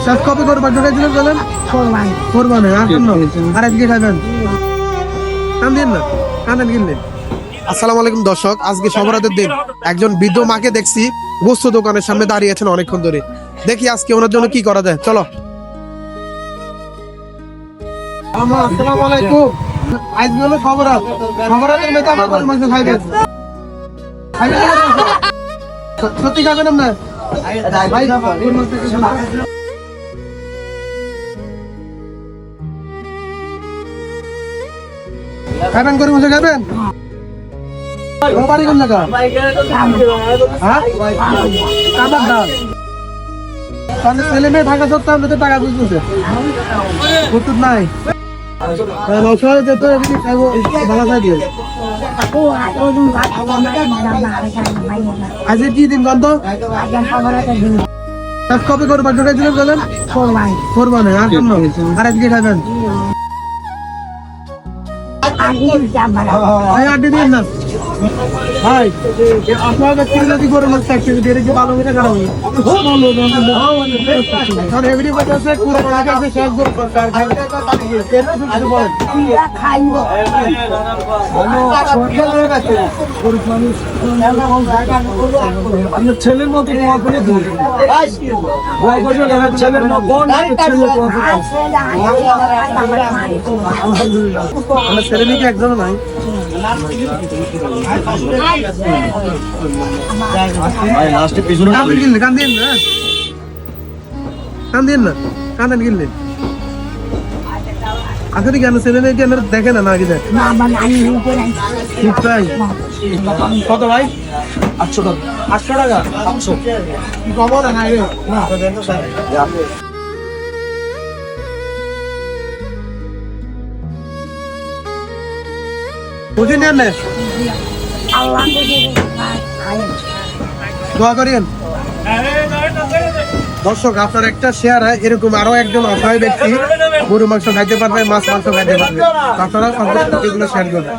সব কপি করে বাকি খাইছিলেন বলেন কোরবানি আর জন্য আর আজকে খাবেন কান দিন না কানেন কিনলেন। আসসালামু আলাইকুম দর্শক, আজকে সবরাতের দিন একজন বৃদ্ধ মাকে দেখছি গোস্ত দোকানের সামনে দাঁড়িয়ে আছেন অনেকক্ষণ ধরে। দেখি আজকে ওনার জন্য কি করা যায়, চলো। আসসালামু আলাইকুম, আজকে হলো সবরাত, সবরাতের মেতে আমার গরুর মাংস খাইবেন। সত্যি খাবেন না ভাই? খাবেন গরুর মাংস খাবেন? বাড়ি কোন জায়গা? কাবার ডাল। তাহলে ছেলে মেয়ে থাকা সত্ত্বেও আমাদের টাকা বুঝতেছে প্রস্তুত নাই। আজকে কি দিন গন্ত? কবে করে বাকি খাইছিলেন বলেন? কোরবানি আর জন্য আর আজকে খাবেন। আড্ডি দিন না ভাই, আপনার ব্যক্তি যদি গরু মাছ থাকছে এটা কি ভালো করে খারাপ হবে? এভরি বাজারে পুরো টাকা আছে শেষ গরু সরকার খাই বলেন আপনার ছেলের মতো ছেলের আমার ছেলে মেয়ে একজন নাই। কান্দেন কিনলেন আসলে কেন ছেলে মেয়ে কেন দেখে না নাকি দেখ? কত ভাই? 800 টাকা। 800 টাকা? 800 কি খবর? নাই রে বুঝি নেন না, দোয়া করেন। দর্শক, আপনার একটা শেয়ার হয় এরকম আরো একজন অসহায় ব্যক্তি গরু মাংস খাইতে পারবে, মাছ মাংস খাইতে পারবে, আপনারা এগুলো শেয়ার করবেন।